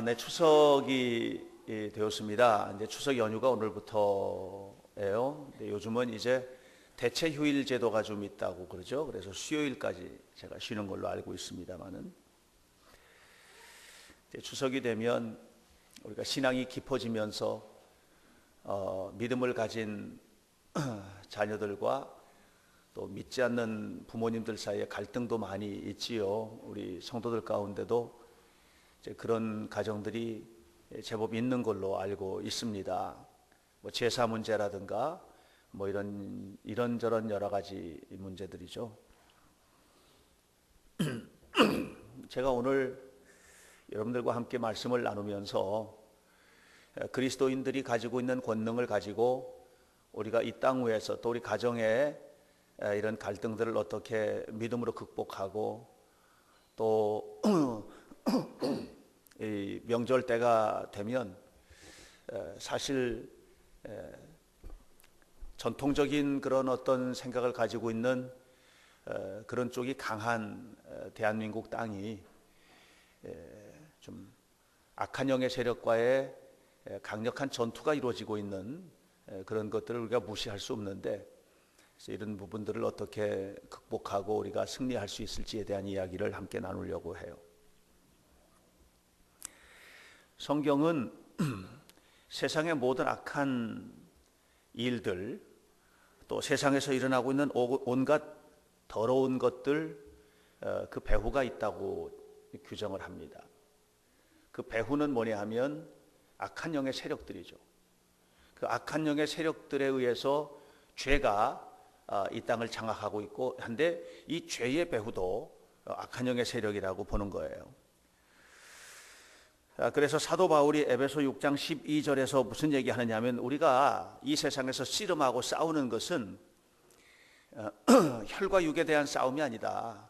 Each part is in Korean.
네, 추석이 되었습니다. 이제 추석 연휴가 오늘부터예요. 근데 요즘은 이제 대체 휴일 제도가 좀 있다고 그러죠. 그래서 수요일까지 제가 쉬는 걸로 알고 있습니다만은 추석이 되면 우리가 신앙이 깊어지면서 믿음을 가진 자녀들과 또 믿지 않는 부모님들 사이에 갈등도 많이 있지요. 우리 성도들 가운데도 이제 그런 가정들이 제법 있는 걸로 알고 있습니다. 뭐 제사 문제라든가 뭐 이런저런 여러 가지 문제들이죠. 제가 오늘 여러분들과 함께 말씀을 나누면서 그리스도인들이 가지고 있는 권능을 가지고 우리가 이 땅 위에서 또 우리 가정에 이런 갈등들을 어떻게 믿음으로 극복하고 또 이 명절 때가 되면 사실 전통적인 그런 어떤 생각을 가지고 있는 그런 쪽이 강한 대한민국 땅이 좀 악한 영의 세력과의 강력한 전투가 이루어지고 있는 그런 것들을 우리가 무시할 수 없는데, 그래서 이런 부분들을 어떻게 극복하고 우리가 승리할 수 있을지에 대한 이야기를 함께 나누려고 해요. 성경은 세상의 모든 악한 일들, 또 세상에서 일어나고 있는 온갖 더러운 것들, 그 배후가 있다고 규정을 합니다. 그 배후는 뭐냐 하면 악한 영의 세력들이죠. 그 악한 영의 세력들에 의해서 죄가 이 땅을 장악하고 있고 한데, 이 죄의 배후도 악한 영의 세력이라고 보는 거예요. 그래서 사도 바울이 에베소 6장 12절에서 무슨 얘기하느냐 하면, 우리가 이 세상에서 씨름하고 싸우는 것은 혈과 육에 대한 싸움이 아니다.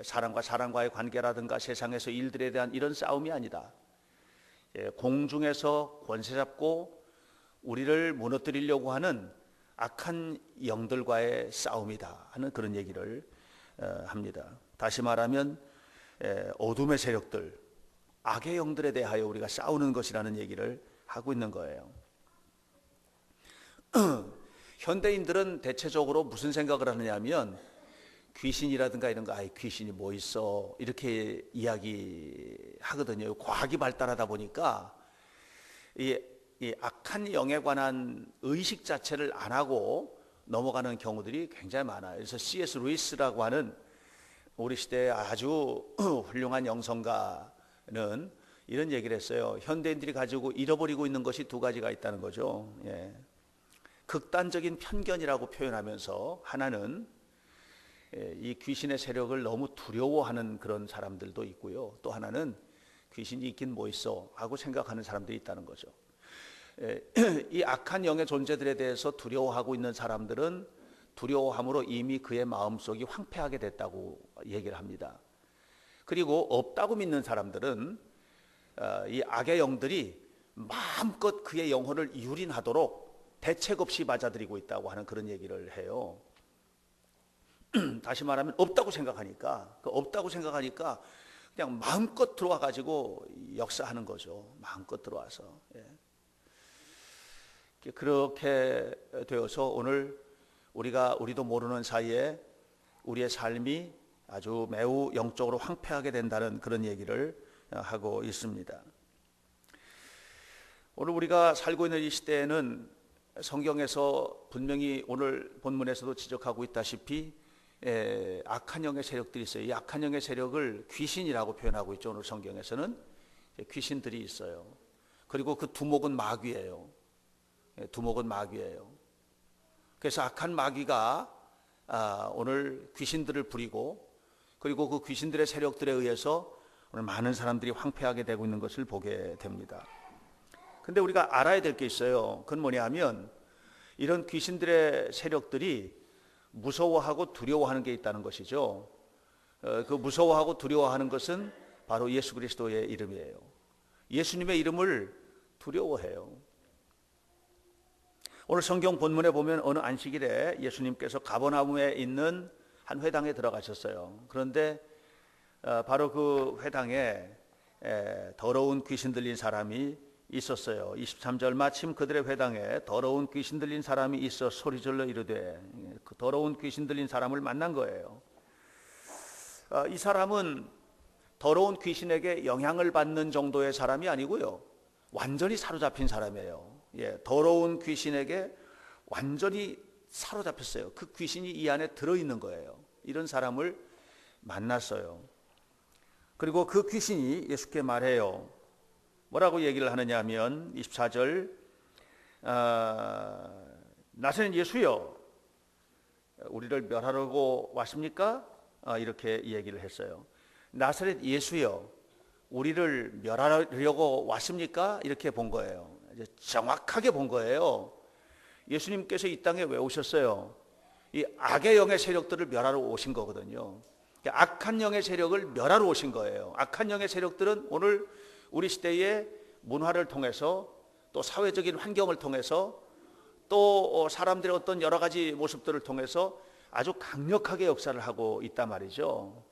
사람과 사람과의 관계라든가 세상에서 일들에 대한 이런 싸움이 아니다. 공중에서 권세 잡고 우리를 무너뜨리려고 하는 악한 영들과의 싸움이다 하는 그런 얘기를 합니다. 다시 말하면 어둠의 세력들, 악의 영들에 대하여 우리가 싸우는 것이라는 얘기를 하고 있는 거예요. 현대인들은 대체적으로 무슨 생각을 하느냐 하면, 귀신이라든가 이런 거, 귀신이 뭐 있어, 이렇게 이야기하거든요. 과학이 발달하다 보니까 이 악한 영에 관한 의식 자체를 안 하고 넘어가는 경우들이 굉장히 많아요. 그래서 C.S. 루이스라고 하는 우리 시대의 아주 훌륭한 영성가는 이런 얘기를 했어요. 현대인들이 가지고 잃어버리고 있는 것이 두 가지가 있다는 거죠. 극단적인 편견이라고 표현하면서, 하나는 이 귀신의 세력을 너무 두려워하는 그런 사람들도 있고요. 또 하나는 귀신이 있긴 뭐 있어 하고 생각하는 사람들이 있다는 거죠. 이 악한 영의 존재들에 대해서 두려워하고 있는 사람들은 두려워함으로 이미 그의 마음속이 황폐하게 됐다고 얘기를 합니다. 그리고 없다고 믿는 사람들은 이 악의 영들이 마음껏 그의 영혼을 유린하도록 대책 없이 맞아들이고 있다고 하는 그런 얘기를 해요. 다시 말하면 없다고 생각하니까 그냥 마음껏 들어와 가지고 역사하는 거죠. 마음껏 들어와서. 그렇게 되어서 오늘 우리도 모르는 사이에 우리의 삶이 아주 매우 영적으로 황폐하게 된다는 그런 얘기를 하고 있습니다. 오늘 우리가 살고 있는 이 시대에는 성경에서 분명히 오늘 본문에서도 지적하고 있다시피 악한 영의 세력들이 있어요. 이 악한 영의 세력을 귀신이라고 표현하고 있죠. 오늘 성경에서는 귀신들이 있어요. 그리고 그 두목은 마귀예요. 두목은 마귀예요. 그래서 악한 마귀가 오늘 귀신들을 부리고, 그리고 그 귀신들의 세력들에 의해서 오늘 많은 사람들이 황폐하게 되고 있는 것을 보게 됩니다. 근데 우리가 알아야 될 게 있어요. 그건 뭐냐 하면, 이런 귀신들의 세력들이 무서워하고 두려워하는 게 있다는 것이죠. 그 무서워하고 두려워하는 것은 바로 예수 그리스도의 이름이에요. 예수님의 이름을 두려워해요. 오늘 성경 본문에 보면 어느 안식일에 예수님께서 가버나움에 있는 한 회당에 들어가셨어요. 그런데 바로 그 회당에 더러운 귀신 들린 사람이 있었어요. 23절 마침 그들의 회당에 더러운 귀신 들린 사람이 있어 소리질러 이르되, 그 더러운 귀신 들린 사람을 만난 거예요. 이 사람은 더러운 귀신에게 영향을 받는 정도의 사람이 아니고요, 완전히 사로잡힌 사람이에요. 더러운 귀신에게 완전히 사로잡혔어요. 그 귀신이 이 안에 들어있는 거예요. 이런 사람을 만났어요. 그리고 그 귀신이 예수께 말해요. 뭐라고 얘기를 하느냐 하면 24절 나사렛 예수여, 우리를 멸하려고 왔습니까? 이렇게 얘기를 했어요. 나사렛 예수여, 우리를 멸하려고 왔습니까? 이렇게 본 거예요. 정확하게 본 거예요. 예수님께서 이 땅에 왜 오셨어요? 이 악의 영의 세력들을 멸하러 오신 거거든요. 악한 영의 세력을 멸하러 오신 거예요. 악한 영의 세력들은 오늘 우리 시대의 문화를 통해서, 또 사회적인 환경을 통해서, 또 사람들의 어떤 여러 가지 모습들을 통해서 아주 강력하게 역사를 하고 있단 말이죠.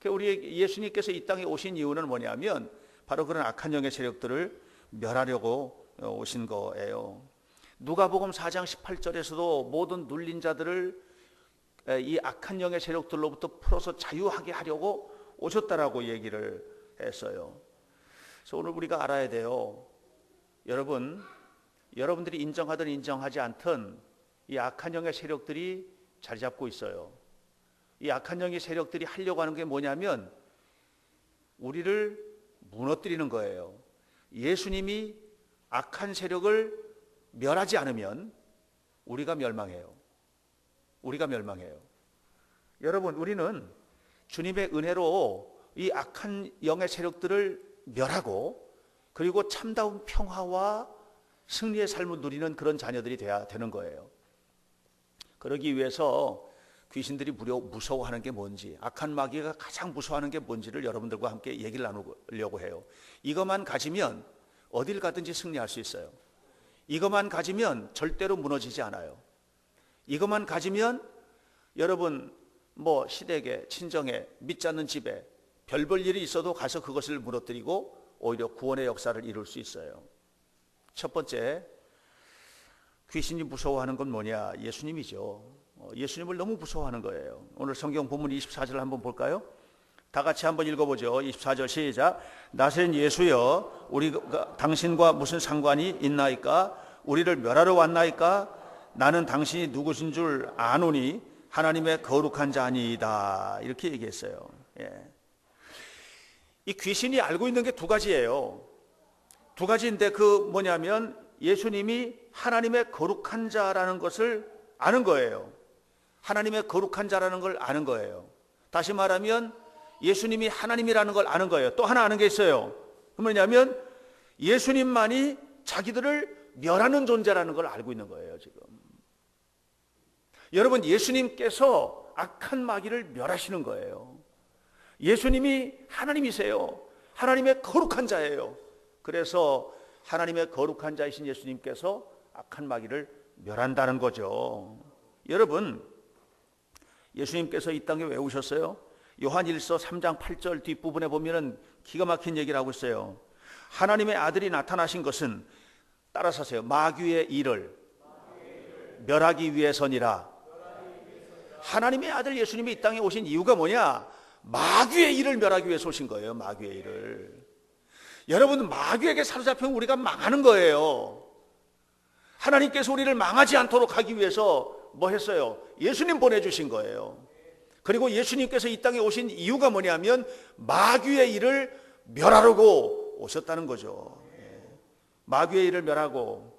우리 예수님께서 이 땅에 오신 이유는 뭐냐면 바로 그런 악한 영의 세력들을 멸하려고 오신 거예요. 누가복음 4장 18절에서도 모든 눌린 자들을 이 악한 영의 세력들로부터 풀어서 자유하게 하려고 오셨다라고 얘기를 했어요. 그래서 오늘 우리가 알아야 돼요. 여러분들이 인정하든 인정하지 않든 이 악한 영의 세력들이 자리 잡고 있어요. 이 악한 영의 세력들이 하려고 하는 게 뭐냐면 우리를 무너뜨리는 거예요. 예수님이 악한 세력을 멸하지 않으면 우리가 멸망해요. 우리가 멸망해요. 여러분, 우리는 주님의 은혜로 이 악한 영의 세력들을 멸하고, 그리고 참다운 평화와 승리의 삶을 누리는 그런 자녀들이 돼야 되는 거예요. 그러기 위해서 귀신들이 무서워하는 게 뭔지, 악한 마귀가 가장 무서워하는 게 뭔지를 여러분들과 함께 얘기를 나누려고 해요. 이것만 가지면 어딜 가든지 승리할 수 있어요. 이것만 가지면 절대로 무너지지 않아요. 이것만 가지면 여러분 시댁에, 친정에, 믿지 않는 집에 별볼 일이 있어도 가서 그것을 무너뜨리고 오히려 구원의 역사를 이룰 수 있어요. 첫 번째, 귀신이 무서워하는 건 뭐냐? 예수님이죠. 예수님을 너무 무서워하는 거예요. 오늘 성경 본문 24절을 한번 볼까요? 다 같이 한번 읽어보죠. 24절 시작. 나사렛 예수여, 우리가 당신과 무슨 상관이 있나이까? 우리를 멸하러 왔나이까? 나는 당신이 누구신 줄 아노니 하나님의 거룩한 자니이다. 이렇게 얘기했어요. 이 귀신이 알고 있는 게 두 가지예요. 두 가지인데 그 뭐냐면 예수님이 하나님의 거룩한 자라는 것을 아는 거예요. 하나님의 거룩한 자라는 걸 아는 거예요. 다시 말하면 예수님이 하나님이라는 걸 아는 거예요. 또 하나 아는 게 있어요. 그 뭐냐면 예수님만이 자기들을 멸하는 존재라는 걸 알고 있는 거예요. 지금 여러분, 예수님께서 악한 마귀를 멸하시는 거예요. 예수님이 하나님이세요. 하나님의 거룩한 자예요. 그래서 하나님의 거룩한 자이신 예수님께서 악한 마귀를 멸한다는 거죠. 여러분, 예수님께서 이 땅에 왜 오셨어요? 요한일서 3장 8절 뒷부분에 보면은 기가 막힌 얘기를 하고 있어요. 하나님의 아들이 나타나신 것은, 따라서 하세요, 마귀의 일을 멸하기 위해서니라. 하나님의 아들 예수님이 이 땅에 오신 이유가 뭐냐? 마귀의 일을 멸하기 위해서 오신 거예요. 마귀의 일을. 여러분, 마귀에게 사로잡히면 우리가 망하는 거예요. 하나님께서 우리를 망하지 않도록 하기 위해서 뭐 했어요? 예수님 보내주신 거예요. 그리고 예수님께서 이 땅에 오신 이유가 뭐냐면 마귀의 일을 멸하려고 오셨다는 거죠. 마귀의 일을 멸하고,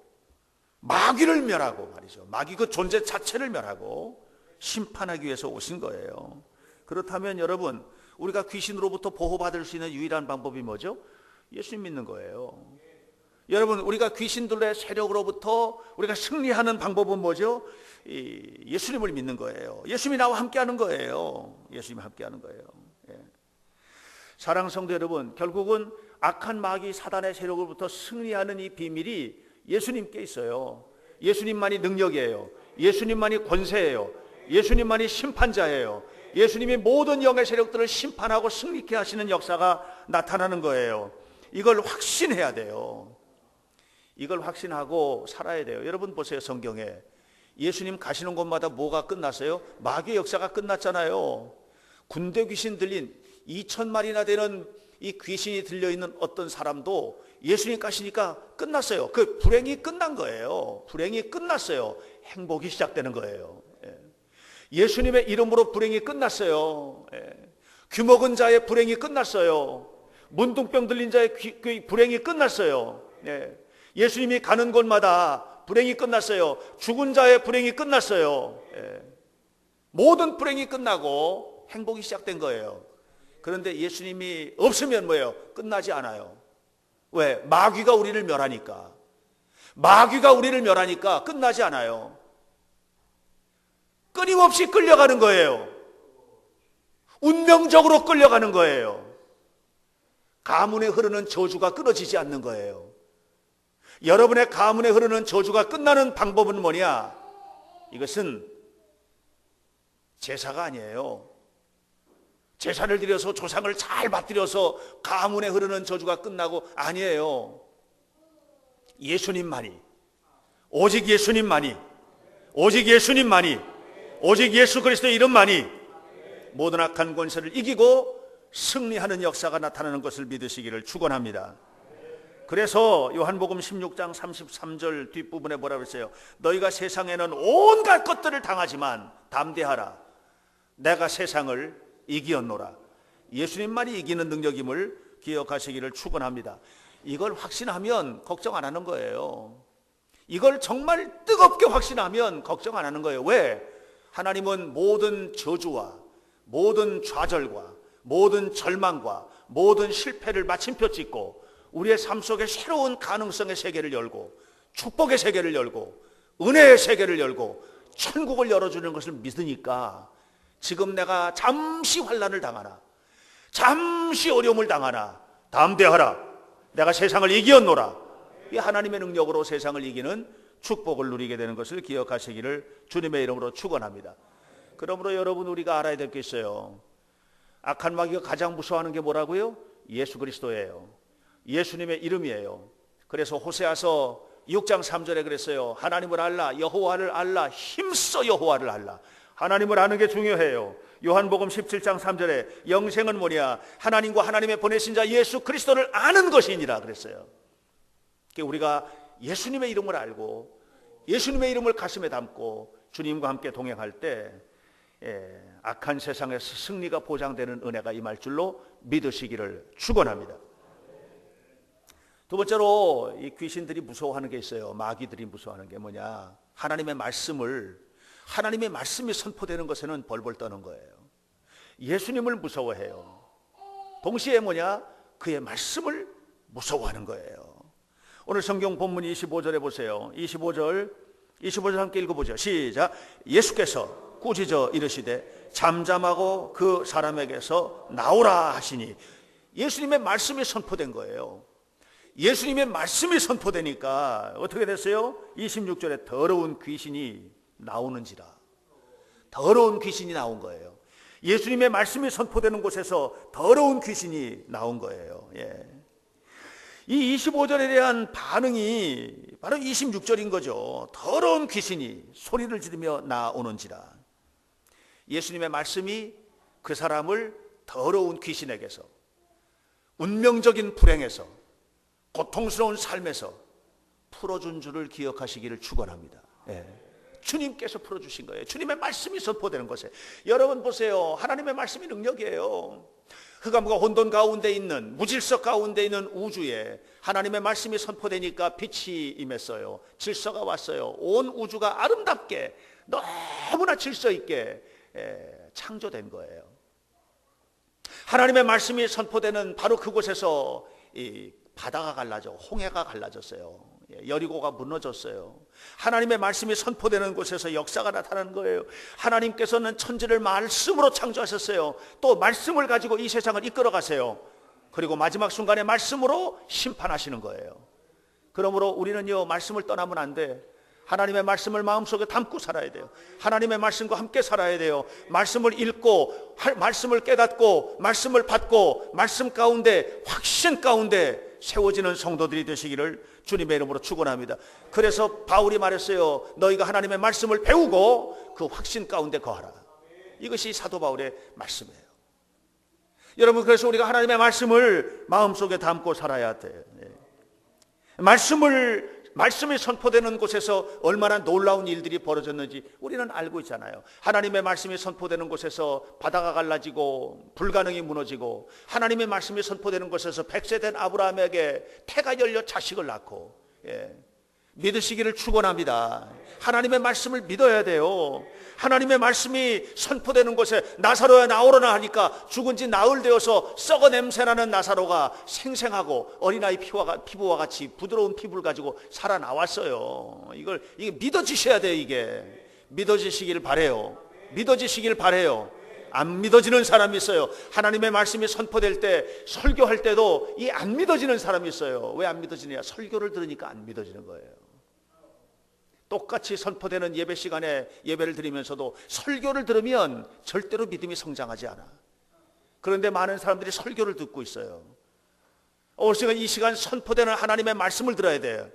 마귀를 멸하고 말이죠. 마귀 그 존재 자체를 멸하고 심판하기 위해서 오신 거예요. 그렇다면 여러분, 우리가 귀신으로부터 보호받을 수 있는 유일한 방법이 뭐죠? 예수님 믿는 거예요. 여러분, 우리가 귀신들의 세력으로부터 우리가 승리하는 방법은 뭐죠? 예수님을 믿는 거예요. 예수님이 나와 함께하는 거예요. 예수님이 함께하는 거예요. 사랑하는 성도 여러분, 결국은 악한 마귀 사단의 세력으로부터 승리하는 이 비밀이 예수님께 있어요. 예수님만이 능력이에요. 예수님만이 권세예요. 예수님만이 심판자예요. 예수님이 모든 영의 세력들을 심판하고 승리케 하시는 역사가 나타나는 거예요. 이걸 확신해야 돼요. 이걸 확신하고 살아야 돼요. 여러분 보세요. 성경에 예수님 가시는 곳마다 뭐가 끝났어요? 마귀의 역사가 끝났잖아요. 군대 귀신 들린 2,000마리나 되는 이 귀신이 들려있는 어떤 사람도 예수님 가시니까 끝났어요. 그 불행이 끝난 거예요. 불행이 끝났어요. 행복이 시작되는 거예요. 예수님의 이름으로 불행이 끝났어요. 귀먹은 자의 불행이 끝났어요. 문둥병 들린 자의 불행이 끝났어요. 예수님이 가는 곳마다 불행이 끝났어요. 죽은 자의 불행이 끝났어요. 모든 불행이 끝나고 행복이 시작된 거예요. 그런데 예수님이 없으면 뭐예요? 끝나지 않아요. 왜? 마귀가 우리를 멸하니까. 마귀가 우리를 멸하니까 끝나지 않아요. 끊임없이 끌려가는 거예요. 운명적으로 끌려가는 거예요. 가문에 흐르는 저주가 끊어지지 않는 거예요. 여러분의 가문에 흐르는 저주가 끝나는 방법은 뭐냐? 이것은 제사가 아니에요. 제사를 드려서 조상을 잘 받들여서 가문에 흐르는 저주가 끝나고 아니에요. 예수님만이, 오직 예수님만이, 오직 예수님만이, 오직 예수 그리스도의 이름만이 모든 악한 권세를 이기고 승리하는 역사가 나타나는 것을 믿으시기를 축원합니다. 그래서 요한복음 16장 33절 뒷부분에 뭐라고 했어요? 너희가 세상에는 온갖 것들을 당하지만 담대하라. 내가 세상을 이기었노라. 예수님만이 이기는 능력임을 기억하시기를 축원합니다. 이걸 확신하면 걱정 안 하는 거예요. 이걸 정말 뜨겁게 확신하면 걱정 안 하는 거예요. 왜? 하나님은 모든 저주와 모든 좌절과 모든 절망과 모든 실패를 마침표 찍고 우리의 삶 속에 새로운 가능성의 세계를 열고 축복의 세계를 열고 은혜의 세계를 열고 천국을 열어주는 것을 믿으니까 지금 내가 잠시 환난을 당하나 잠시 어려움을 당하나 담대하라. 내가 세상을 이기었노라. 이 하나님의 능력으로 세상을 이기는 축복을 누리게 되는 것을 기억하시기를 주님의 이름으로 축원합니다. 그러므로 여러분 우리가 알아야 될 게 있어요. 악한 마귀가 가장 무서워하는 게 뭐라고요? 예수 그리스도예요. 예수님의 이름이에요. 그래서 호세아서 6장 3절에 그랬어요. 하나님을 알라, 여호와를 알라, 힘써 여호와를 알라. 하나님을 아는 게 중요해요. 요한복음 17장 3절에 영생은 뭐냐? 하나님과 하나님의 보내신 자 예수 그리스도를 아는 것이니라 그랬어요. 우리가 예수님의 이름을 알고 예수님의 이름을 가슴에 담고 주님과 함께 동행할 때 악한 세상에서 승리가 보장되는 은혜가 임할 줄로 믿으시기를 축원합니다. 두 번째로 이 귀신들이 무서워하는 게 있어요. 마귀들이 무서워하는 게 뭐냐? 하나님의 말씀이 선포되는 것에는 벌벌 떠는 거예요. 예수님을 무서워해요. 동시에 뭐냐? 그의 말씀을 무서워하는 거예요. 오늘 성경 본문 25절에 보세요. 25절 함께 읽어보죠. 시작. 예수께서 꾸짖어 이르시되 잠잠하고 그 사람에게서 나오라 하시니 예수님의 말씀이 선포된 거예요. 예수님의 말씀이 선포되니까 어떻게 됐어요? 26절에 더러운 귀신이 나오는지라. 더러운 귀신이 나온 거예요. 예수님의 말씀이 선포되는 곳에서 더러운 귀신이 나온 거예요. 이 25절에 대한 반응이 바로 26절인 거죠. 더러운 귀신이 소리를 지르며 나오는지라. 예수님의 말씀이 그 사람을 더러운 귀신에게서, 운명적인 불행에서, 고통스러운 삶에서 풀어준 줄을 기억하시기를 축원합니다. 주님께서 풀어주신 거예요. 주님의 말씀이 선포되는 곳에. 여러분 보세요. 하나님의 말씀이 능력이에요. 흑암과 혼돈 가운데 있는, 무질서 가운데 있는 우주에 하나님의 말씀이 선포되니까 빛이 임했어요. 질서가 왔어요. 온 우주가 아름답게 너무나 질서 있게 창조된 거예요. 하나님의 말씀이 선포되는 바로 그곳에서 이 바다가 갈라져, 홍해가 갈라졌어요. 여리고가 무너졌어요. 하나님의 말씀이 선포되는 곳에서 역사가 나타나는 거예요. 하나님께서는 천지를 말씀으로 창조하셨어요. 또 말씀을 가지고 이 세상을 이끌어 가세요. 그리고 마지막 순간에 말씀으로 심판하시는 거예요. 그러므로 우리는요, 말씀을 떠나면 안 돼. 하나님의 말씀을 마음속에 담고 살아야 돼요. 하나님의 말씀과 함께 살아야 돼요. 말씀을 읽고 말씀을 깨닫고 말씀을 받고 말씀 가운데 확신 가운데 세워지는 성도들이 되시기를 주님의 이름으로 축원합니다. 그래서 바울이 말했어요. 너희가 하나님의 말씀을 배우고 그 확신 가운데 거하라. 이것이 사도 바울의 말씀이에요. 여러분, 그래서 우리가 하나님의 말씀을 마음속에 담고 살아야 돼요. 말씀이 선포되는 곳에서 얼마나 놀라운 일들이 벌어졌는지 우리는 알고 있잖아요. 하나님의 말씀이 선포되는 곳에서 바다가 갈라지고 불가능이 무너지고, 하나님의 말씀이 선포되는 곳에서 100세 된 아브라함에게 태가 열려 자식을 낳고, 믿으시기를 축원합니다. 하나님의 말씀을 믿어야 돼요. 하나님의 말씀이 선포되는 곳에 나사로야 나오라나 하니까 죽은 지 나흘 되어서 썩어 냄새나는 나사로가 생생하고 어린아이 피부와 같이 부드러운 피부를 가지고 살아나왔어요. 이게 믿어지셔야 돼요. 이게 믿어지시길 바래요. 믿어지시길 바래요. 안 믿어지는 사람이 있어요. 하나님의 말씀이 선포될 때 설교할 때도 이 안 믿어지는 사람이 있어요. 왜 안 믿어지냐? 설교를 들으니까 안 믿어지는 거예요. 똑같이 선포되는 예배 시간에 예배를 드리면서도 설교를 들으면 절대로 믿음이 성장하지 않아. 그런데 많은 사람들이 설교를 듣고 있어요. 이 시간 선포되는 하나님의 말씀을 들어야 돼요.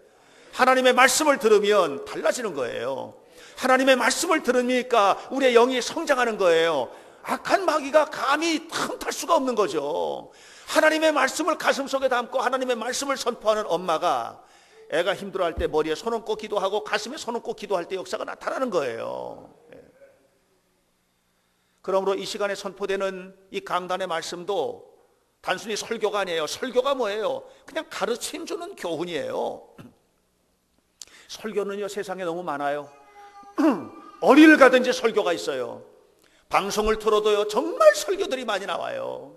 하나님의 말씀을 들으면 달라지는 거예요. 하나님의 말씀을 들으니까 우리의 영이 성장하는 거예요. 악한 마귀가 감히 틈탈 수가 없는 거죠. 하나님의 말씀을 가슴속에 담고 하나님의 말씀을 선포하는 엄마가 애가 힘들어할 때 머리에 손 얹고 기도하고 가슴에 손 얹고 기도할 때 역사가 나타나는 거예요. 그러므로 이 시간에 선포되는 이 강단의 말씀도 단순히 설교가 아니에요. 설교가 뭐예요? 그냥 가르침 주는 교훈이에요. 설교는요, 세상에 너무 많아요. 어디를 가든지 설교가 있어요. 방송을 틀어도요, 정말 설교들이 많이 나와요.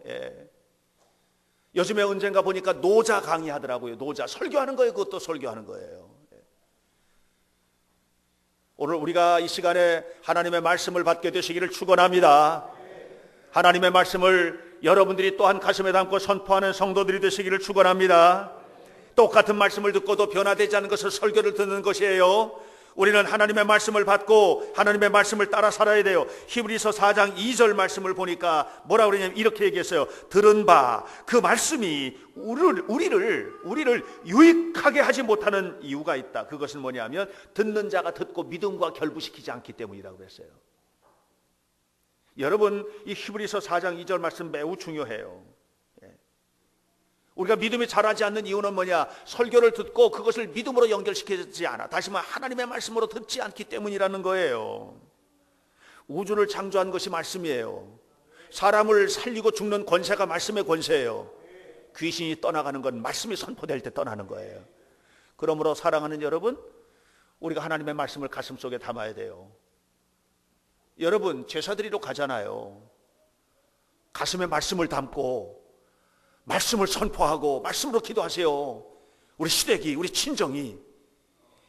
요즘에 언젠가 보니까 노자 강의하더라고요. 노자 설교하는 거예요. 그것도 설교하는 거예요. 오늘 우리가 이 시간에 하나님의 말씀을 받게 되시기를 축원합니다. 하나님의 말씀을 여러분들이 또한 가슴에 담고 선포하는 성도들이 되시기를 축원합니다. 똑같은 말씀을 듣고도 변화되지 않는 것을 설교를 듣는 것이에요. 우리는 하나님의 말씀을 받고 하나님의 말씀을 따라 살아야 돼요. 히브리서 4장 2절 말씀을 보니까 뭐라 그러냐면 이렇게 얘기했어요. 들은 바 그 말씀이 우리를 유익하게 하지 못하는 이유가 있다. 그것은 뭐냐면 듣는 자가 듣고 믿음과 결부시키지 않기 때문이라고 그랬어요. 여러분, 이 히브리서 4장 2절 말씀 매우 중요해요. 우리가 믿음이 자라지 않는 이유는 뭐냐? 설교를 듣고 그것을 믿음으로 연결시키지 않아. 다시 말해 하나님의 말씀으로 듣지 않기 때문이라는 거예요. 우주를 창조한 것이 말씀이에요. 사람을 살리고 죽는 권세가 말씀의 권세예요. 귀신이 떠나가는 건 말씀이 선포될 때 떠나는 거예요. 그러므로 사랑하는 여러분, 우리가 하나님의 말씀을 가슴속에 담아야 돼요. 여러분, 제사드리러 가잖아요. 가슴에 말씀을 담고 말씀을 선포하고 말씀으로 기도하세요. 우리 시댁이, 우리 친정이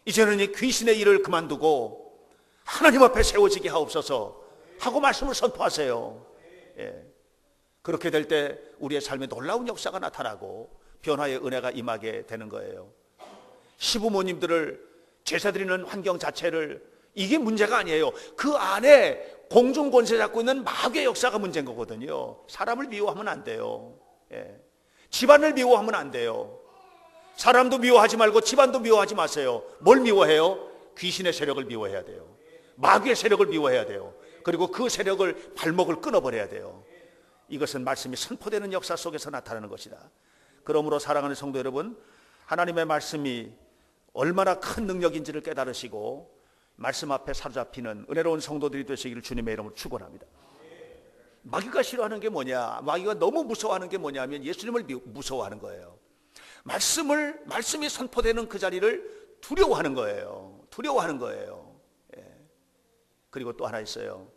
이제는 이 귀신의 일을 그만두고 하나님 앞에 세워지게 하옵소서 하고 말씀을 선포하세요. 그렇게 될 때 우리의 삶에 놀라운 역사가 나타나고 변화의 은혜가 임하게 되는 거예요. 시부모님들을 제사드리는 환경 자체를, 이게 문제가 아니에요. 그 안에 공중권세 잡고 있는 마귀의 역사가 문제인 거거든요. 사람을 미워하면 안 돼요. 집안을 미워하면 안 돼요. 사람도 미워하지 말고 집안도 미워하지 마세요. 뭘 미워해요? 귀신의 세력을 미워해야 돼요. 마귀의 세력을 미워해야 돼요. 그리고 그 세력을 발목을 끊어버려야 돼요. 이것은 말씀이 선포되는 역사 속에서 나타나는 것이다. 그러므로 사랑하는 성도 여러분, 하나님의 말씀이 얼마나 큰 능력인지를 깨달으시고 말씀 앞에 사로잡히는 은혜로운 성도들이 되시기를 주님의 이름으로 축원합니다. 마귀가 싫어하는 게 뭐냐? 마귀가 너무 무서워하는 게 뭐냐면 예수님을 무서워하는 거예요. 말씀이 선포되는 그 자리를 두려워하는 거예요. 두려워하는 거예요. 그리고 또 하나 있어요.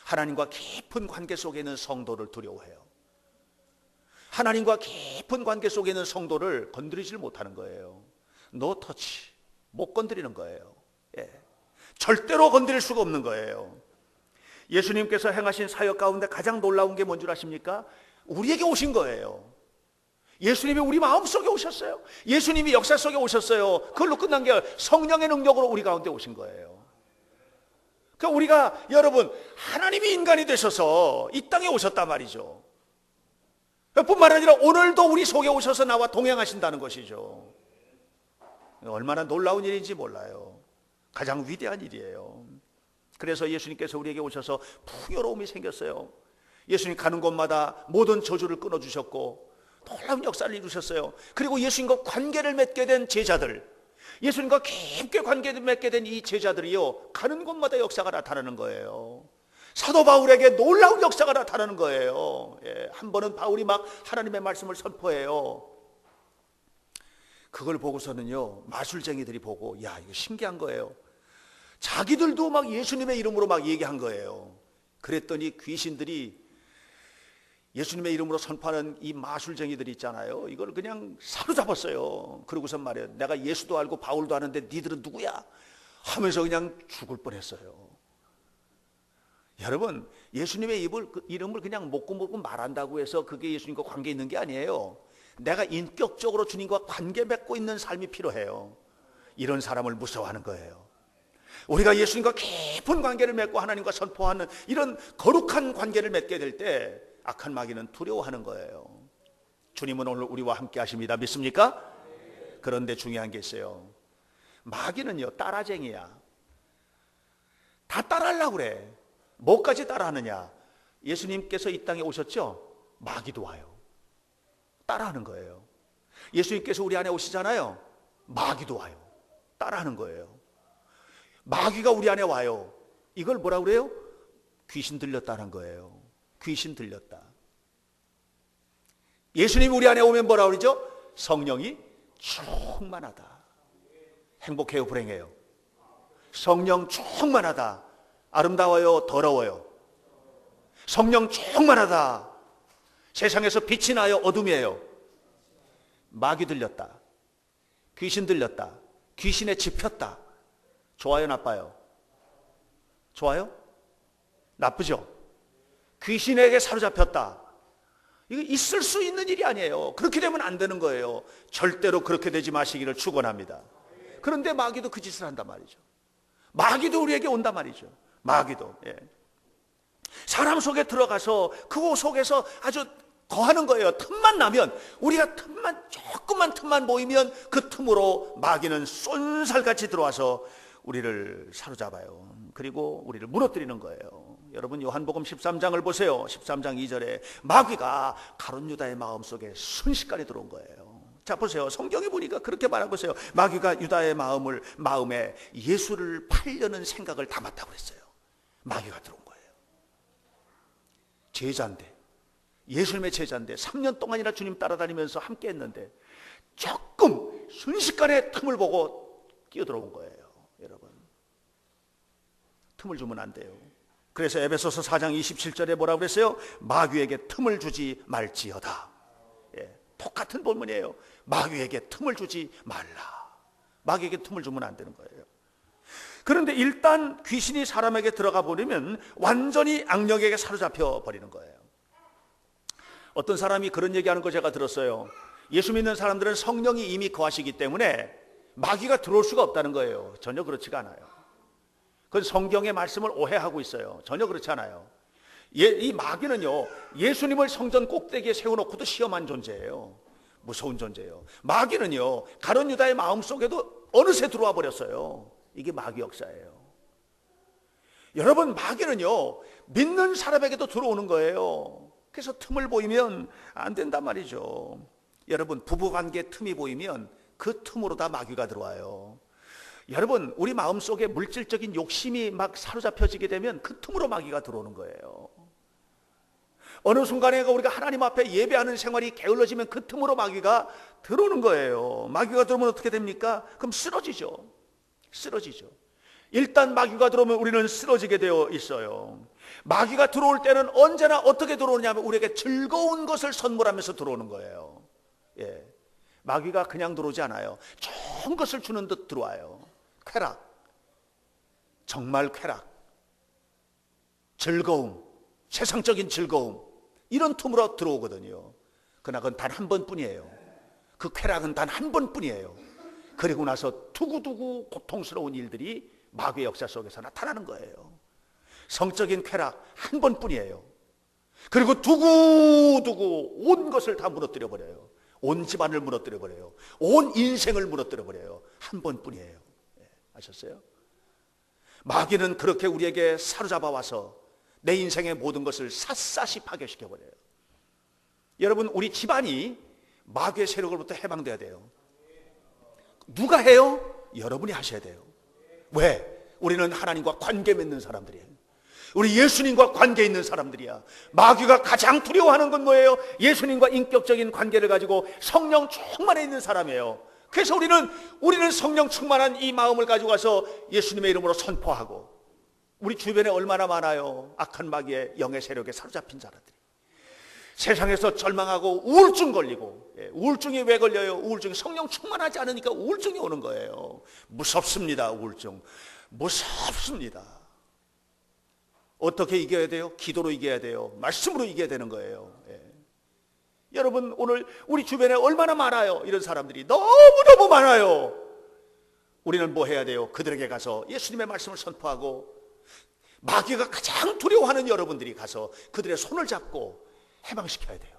하나님과 깊은 관계 속에 있는 성도를 두려워해요. 하나님과 깊은 관계 속에 있는 성도를 건드리질 못하는 거예요. 노 터치, 못 건드리는 거예요. 절대로 건드릴 수가 없는 거예요. 예수님께서 행하신 사역 가운데 가장 놀라운 게 뭔 줄 아십니까? 우리에게 오신 거예요. 예수님이 우리 마음속에 오셨어요. 예수님이 역사 속에 오셨어요. 그걸로 끝난 게 성령의 능력으로 우리 가운데 오신 거예요. 그러니까 우리가 여러분 하나님이 인간이 되셔서 이 땅에 오셨단 말이죠. 뿐만 아니라 오늘도 우리 속에 오셔서 나와 동행하신다는 것이죠. 얼마나 놀라운 일인지 몰라요. 가장 위대한 일이에요. 그래서 예수님께서 우리에게 오셔서 풍요로움이 생겼어요. 예수님 가는 곳마다 모든 저주를 끊어주셨고 놀라운 역사를 이루셨어요. 그리고 예수님과 관계를 맺게 된 제자들, 예수님과 깊게 관계를 맺게 된 이 제자들이요, 가는 곳마다 역사가 나타나는 거예요. 사도 바울에게 놀라운 역사가 나타나는 거예요. 한 번은 바울이 막 하나님의 말씀을 선포해요. 그걸 보고서는요, 마술쟁이들이 보고, 야, 이거 신기한 거예요. 자기들도 막 예수님의 이름으로 막 얘기한 거예요. 그랬더니 귀신들이 예수님의 이름으로 선포하는 이 마술쟁이들이 있잖아요, 이걸 그냥 사로잡았어요. 그러고서 말이에요, 내가 예수도 알고 바울도 아는데 니들은 누구야? 하면서 그냥 죽을 뻔했어요. 여러분, 예수님의 이름을 그냥 먹고 말한다고 해서 그게 예수님과 관계 있는 게 아니에요. 내가 인격적으로 주님과 관계 맺고 있는 삶이 필요해요. 이런 사람을 무서워하는 거예요. 우리가 예수님과 깊은 관계를 맺고 하나님과 선포하는 이런 거룩한 관계를 맺게 될 때 악한 마귀는 두려워하는 거예요. 주님은 오늘 우리와 함께 하십니다. 믿습니까? 그런데 중요한 게 있어요. 마귀는요, 따라쟁이야. 다 따라하려고 그래. 뭐까지 따라하느냐? 예수님께서 이 땅에 오셨죠? 마귀도 와요. 따라하는 거예요. 예수님께서 우리 안에 오시잖아요. 마귀도 와요. 따라하는 거예요. 마귀가 우리 안에 와요. 이걸 뭐라 그래요? 귀신 들렸다는 거예요. 귀신 들렸다. 예수님이 우리 안에 오면 뭐라 그러죠? 성령이 충만하다. 행복해요, 불행해요? 성령 충만하다. 아름다워요, 더러워요? 성령 충만하다. 세상에서 빛이 나요, 어둠이에요? 마귀 들렸다. 귀신 들렸다. 귀신에 집혔다. 좋아요, 나빠요? 좋아요? 나쁘죠? 귀신에게 사로잡혔다. 이거 있을 수 있는 일이 아니에요. 그렇게 되면 안 되는 거예요. 절대로 그렇게 되지 마시기를 축원합니다. 그런데 마귀도 그 짓을 한단 말이죠. 마귀도 우리에게 온단 말이죠. 마귀도. 사람 속에 들어가서 그 속에서 아주 거하는 거예요. 틈만 나면, 우리가 조금만 틈만 보이면 그 틈으로 마귀는 쏜살같이 들어와서 우리를 사로잡아요. 그리고 우리를 무너뜨리는 거예요. 여러분, 요한복음 13장을 보세요. 13장 2절에 마귀가 가룟 유다의 마음속에 순식간에 들어온 거예요. 자, 보세요. 성경에 보니까 그렇게 말하고 있어요. 마귀가 유다의 마음에 예수를 팔려는 생각을 담았다고 그랬어요. 마귀가 들어온 거예요. 제자인데, 예수님의 제자인데 3년 동안이나 주님 따라다니면서 함께 했는데 조금 순식간에 틈을 보고 끼어들어온 거예요. 여러분, 틈을 주면 안 돼요. 그래서 에베소서 4장 27절에 뭐라고 그랬어요? 마귀에게 틈을 주지 말지어다. 똑같은 본문이에요. 마귀에게 틈을 주지 말라. 마귀에게 틈을 주면 안 되는 거예요. 그런데 일단 귀신이 사람에게 들어가 버리면 완전히 악령에게 사로잡혀 버리는 거예요. 어떤 사람이 그런 얘기하는 거 제가 들었어요. 예수 믿는 사람들은 성령이 이미 거하시기 때문에 마귀가 들어올 수가 없다는 거예요. 전혀 그렇지가 않아요. 그건 성경의 말씀을 오해하고 있어요. 전혀 그렇지 않아요. 이 마귀는요, 예수님을 성전 꼭대기에 세워놓고도 시험한 존재예요. 무서운 존재예요. 마귀는요, 가룟 유다의 마음속에도 어느새 들어와 버렸어요. 이게 마귀 역사예요. 여러분, 마귀는요, 믿는 사람에게도 들어오는 거예요. 그래서 틈을 보이면 안 된단 말이죠. 여러분, 부부관계에 틈이 보이면 그 틈으로 다 마귀가 들어와요. 여러분, 우리 마음속에 물질적인 욕심이 막 사로잡혀지게 되면 그 틈으로 마귀가 들어오는 거예요. 어느 순간에 우리가 하나님 앞에 예배하는 생활이 게을러지면 그 틈으로 마귀가 들어오는 거예요. 마귀가 들어오면 어떻게 됩니까? 그럼 쓰러지죠. 일단 마귀가 들어오면 우리는 쓰러지게 되어 있어요. 마귀가 들어올 때는 언제나 어떻게 들어오냐면 우리에게 즐거운 것을 선물하면서 들어오는 거예요. 마귀가 그냥 들어오지 않아요. 좋은 것을 주는 듯 들어와요. 쾌락, 정말 쾌락, 즐거움, 세상적인 즐거움, 이런 틈으로 들어오거든요. 그러나 그건 단 한 번뿐이에요. 그 쾌락은 단 한 번뿐이에요. 그리고 나서 두고두고 고통스러운 일들이 마귀의 역사 속에서 나타나는 거예요. 성적인 쾌락 한 번뿐이에요. 그리고 두고두고 온 것을 다 무너뜨려 버려요. 온 집안을 무너뜨려 버려요. 온 인생을 무너뜨려 버려요. 한 번뿐이에요. 아셨어요? 마귀는 그렇게 우리에게 사로잡아 와서 내 인생의 모든 것을 샅샅이 파괴시켜 버려요. 여러분, 우리 집안이 마귀의 세력으로부터 해방돼야 돼요. 누가 해요? 여러분이 하셔야 돼요. 왜? 우리는 하나님과 관계 맺는 사람들이에요. 우리 예수님과 관계 있는 사람들이야. 마귀가 가장 두려워하는 건 뭐예요? 예수님과 인격적인 관계를 가지고 성령 충만해 있는 사람이에요. 그래서 우리는 성령 충만한 이 마음을 가지고 와서 예수님의 이름으로 선포하고, 우리 주변에 얼마나 많아요. 악한 마귀의 영의 세력에 사로잡힌 자들이 세상에서 절망하고 우울증 걸리고. 우울증이 왜 걸려요? 우울증이 성령 충만하지 않으니까 우울증이 오는 거예요. 무섭습니다. 우울증 무섭습니다. 어떻게 이겨야 돼요? 기도로 이겨야 돼요. 말씀으로 이겨야 되는 거예요. 여러분, 오늘 우리 주변에 얼마나 많아요. 이런 사람들이 너무너무 많아요. 우리는 뭐 해야 돼요? 그들에게 가서 예수님의 말씀을 선포하고, 마귀가 가장 두려워하는 여러분들이 가서 그들의 손을 잡고 해방시켜야 돼요.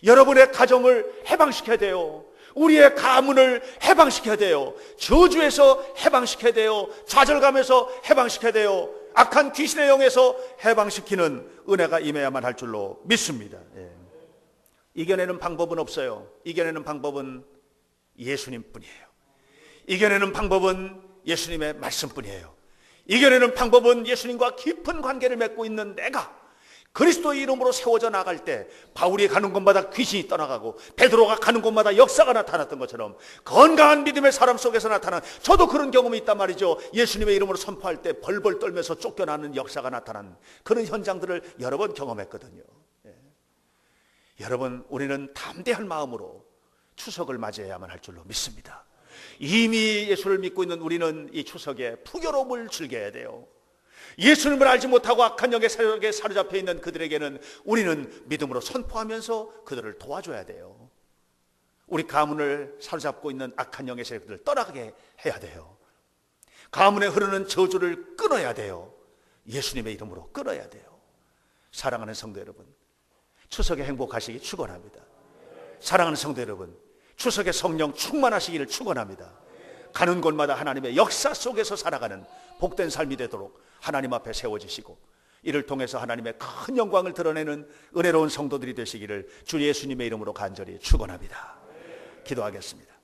여러분의 가정을 해방시켜야 돼요. 우리의 가문을 해방시켜야 돼요. 저주에서 해방시켜야 돼요. 좌절감에서 해방시켜야 돼요. 악한 귀신의 영에서 해방시키는 은혜가 임해야만 할 줄로 믿습니다. 이겨내는 방법은 없어요. 이겨내는 방법은 예수님뿐이에요. 이겨내는 방법은 예수님의 말씀뿐이에요. 이겨내는 방법은 예수님과 깊은 관계를 맺고 있는 내가 그리스도의 이름으로 세워져 나갈 때, 바울이 가는 곳마다 귀신이 떠나가고 베드로가 가는 곳마다 역사가 나타났던 것처럼 건강한 믿음의 사람 속에서 나타난, 저도 그런 경험이 있단 말이죠. 예수님의 이름으로 선포할 때 벌벌 떨면서 쫓겨나는 역사가 나타난 그런 현장들을 여러 번 경험했거든요. 여러분, 우리는 담대한 마음으로 추석을 맞이해야만 할 줄로 믿습니다. 이미 예수를 믿고 있는 우리는 이 추석에 풍요로움을 즐겨야 돼요. 예수님을 알지 못하고 악한 영의 세력에 사로잡혀 있는 그들에게는 우리는 믿음으로 선포하면서 그들을 도와줘야 돼요. 우리 가문을 사로잡고 있는 악한 영의 세력들을 떠나게 해야 돼요. 가문에 흐르는 저주를 끊어야 돼요. 예수님의 이름으로 끊어야 돼요. 사랑하는 성도 여러분, 추석에 행복하시기 축원합니다. 사랑하는 성도 여러분, 추석에 성령 충만하시기를 축원합니다. 가는 곳마다 하나님의 역사 속에서 살아가는 복된 삶이 되도록 하나님 앞에 세워지시고, 이를 통해서 하나님의 큰 영광을 드러내는 은혜로운 성도들이 되시기를 주 예수님의 이름으로 간절히 축원합니다. 기도하겠습니다.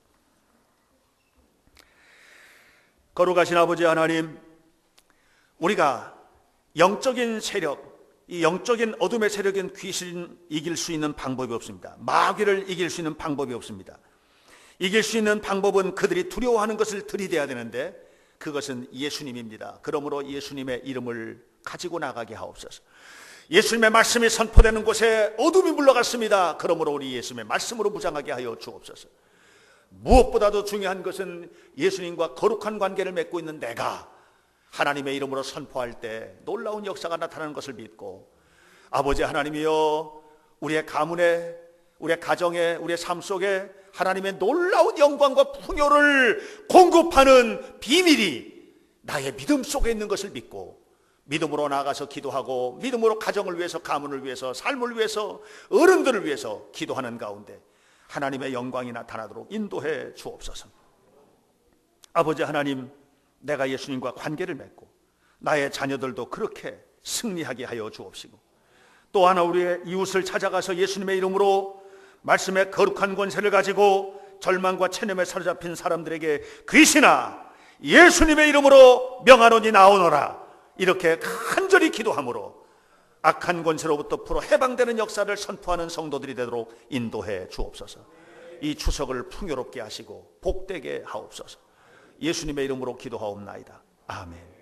거룩하신 아버지 하나님, 우리가 영적인 세력, 이 영적인 어둠의 세력인 귀신 이길 수 있는 방법이 없습니다. 마귀를 이길 수 있는 방법이 없습니다. 이길 수 있는 방법은 그들이 두려워하는 것을 들이대야 되는데 그것은 예수님입니다. 그러므로 예수님의 이름을 가지고 나가게 하옵소서. 예수님의 말씀이 선포되는 곳에 어둠이 물러갔습니다. 그러므로 우리 예수님의 말씀으로 무장하게 하여 주옵소서. 무엇보다도 중요한 것은 예수님과 거룩한 관계를 맺고 있는 내가 하나님의 이름으로 선포할 때 놀라운 역사가 나타나는 것을 믿고, 아버지 하나님이여, 우리의 가문에, 우리의 가정에, 우리의 삶 속에 하나님의 놀라운 영광과 풍요를 공급하는 비밀이 나의 믿음 속에 있는 것을 믿고, 믿음으로 나아가서 기도하고, 믿음으로 가정을 위해서, 가문을 위해서, 삶을 위해서, 어른들을 위해서 기도하는 가운데 하나님의 영광이 나타나도록 인도해 주옵소서. 아버지 하나님, 내가 예수님과 관계를 맺고 나의 자녀들도 그렇게 승리하게 하여 주옵시고, 또 하나 우리의 이웃을 찾아가서 예수님의 이름으로 말씀의 거룩한 권세를 가지고 절망과 체념에 사로잡힌 사람들에게 귀신아, 예수님의 이름으로 명하노니 나오너라, 이렇게 간절히 기도함으로 악한 권세로부터 풀어 해방되는 역사를 선포하는 성도들이 되도록 인도해 주옵소서. 이 추석을 풍요롭게 하시고 복되게 하옵소서. 예수님의 이름으로 기도하옵나이다. 아멘.